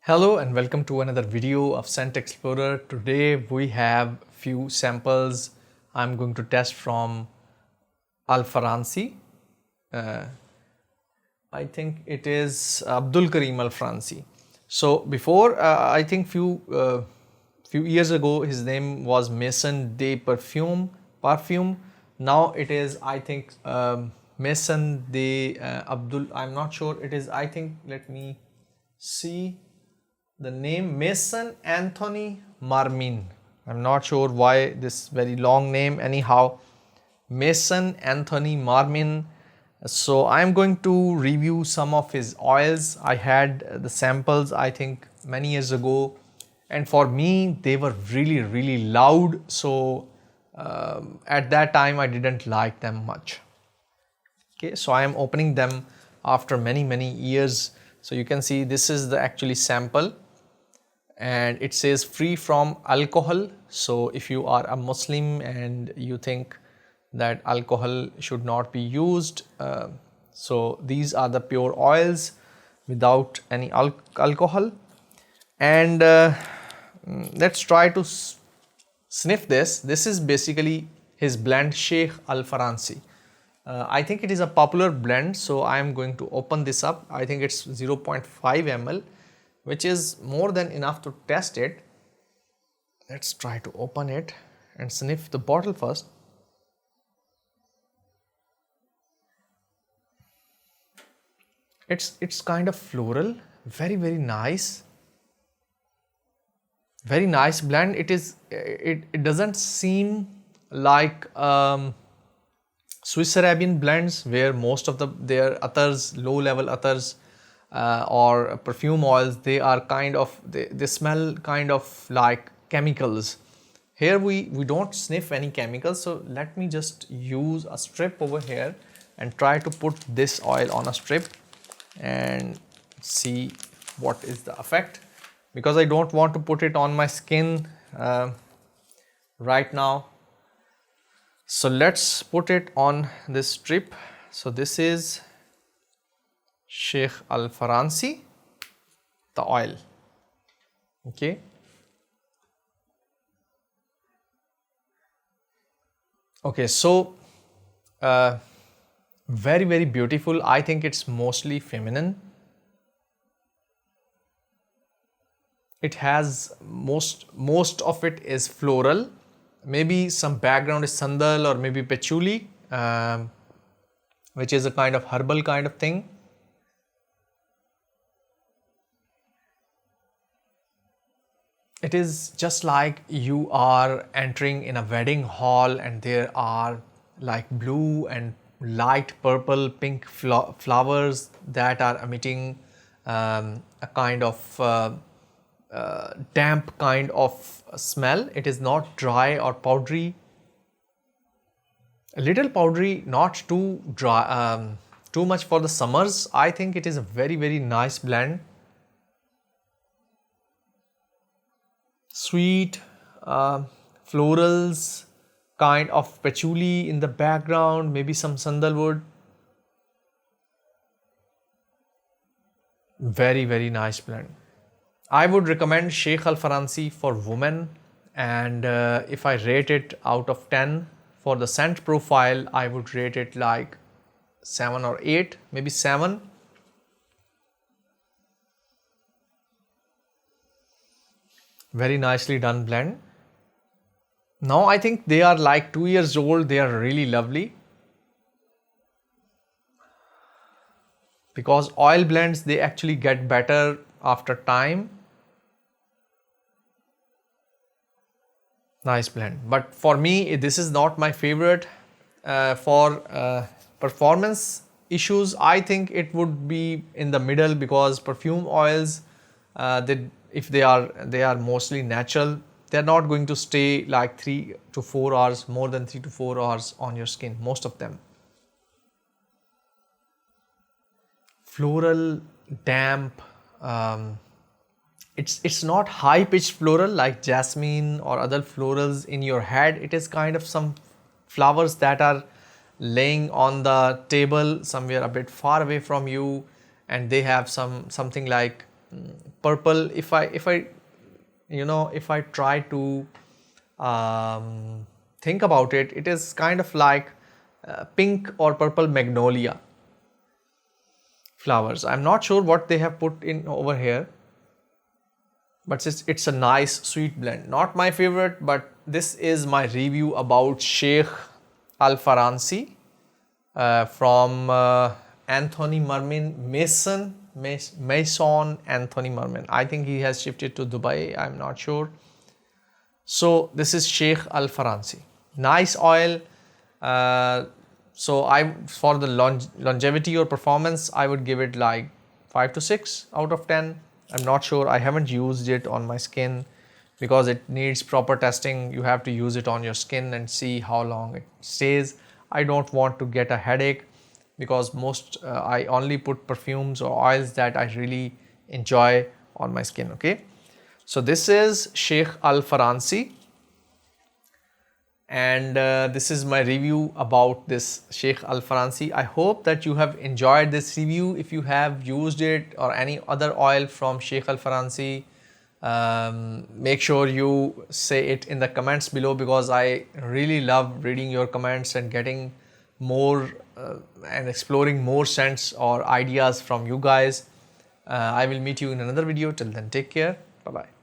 Hello and welcome to another video of Scent Explorer. Today we have few samples I'm going to test from Al Faransi. I think it is Abdul Karim Al Faransi. So before I think few years ago his name was Maison de Perfume. Now it is I think Maison de Abdul. I'm not sure. It is I think let me see the name Maison Anthony Marmin. I'm not sure why this very long name, anyhow Maison Anthony Marmin. So I'm going to review some of his oils. I had the samples I think many years ago, and for me they were really loud, so at that time I didn't like them much. Okay, so I am opening them after many years. So you can see this is the actually sample, and it says free from alcohol. So if you are a Muslim and you think that alcohol should not be used, so these are the pure oils without any alcohol. And let's try to sniff this. This is basically his blend Sheikh Al Faransi. I think it is a popular blend, so I am going to open this up. I think it's 0.5 ml, which is more than enough to test it. Let's try to open it and sniff the bottle first. It's kind of floral, very nice, very nice blend. It doesn't seem like Swiss Arabian blends where most of their athars, low level athars or perfume oils, they are kind of they smell kind of like chemicals. Here we don't sniff any chemicals. So let me just use a strip over here and try to put this oil on a strip and see what is the effect, because I don't want to put it on my skin right now. So let's put it on this strip. So this is Sheikh Al Faransi, the oil. Okay. Okay, so very beautiful. I think it's mostly feminine. It has most of it is floral. Maybe some background is sandal or maybe patchouli, which is a kind of herbal kind of thing. It is just like you are entering in a wedding hall and there are like blue and light purple, pink flowers that are emitting a kind of damp kind of smell. It is not dry or powdery. A little powdery, not too dry, too much for the summers. I think it is a very nice blend. Sweet florals, kind of patchouli in the background, maybe some sandalwood. Very nice blend. I would recommend Sheikh Al Faransi for women, and if I rate it out of 10 for the scent profile, I would rate it like 7 or 8, maybe 7. Very nicely done blend. Now I think they are like 2 years old. They are really lovely, because oil blends, they actually get better after time. Nice blend, but for me this is not my favorite. For performance issues, I think it would be in the middle, because perfume oils, if they are mostly natural, they're not going to stay like 3 to 4 hours, more than 3 to 4 hours on your skin, most of them. Floral, damp, it's not high pitched floral like jasmine or other florals in your head. It is kind of some flowers that are laying on the table somewhere a bit far away from you, and they have something like purple. If I if I try to think about it, it is kind of like pink or purple magnolia flowers. I'm not sure what they have put in over here, but it's a nice sweet blend. Not my favorite, but this is my review about Sheikh Al Faransi from Anthony Marmin, Maison Anthony Marmin. I think he has shifted to Dubai, I'm not sure. So this is Sheikh Al Faransi. Nice oil. So for the longevity or performance, I would give it like 5 to 6 out of 10. I'm not sure. I haven't used it on my skin because it needs proper testing. You have to use it on your skin and see how long it stays. I don't want to get a headache because I only put perfumes or oils that I really enjoy on my skin. Okay, so this is Sheikh Al Faransi, and this is my review about this Sheikh Al Faransi. I hope that you have enjoyed this review. If you have used it or any other oil from Sheikh Al Faransi, make sure you say it in the comments below, because I really love reading your comments and getting more and exploring more scents or ideas from you guys. I will meet you in another video. Till then, take care. Bye bye.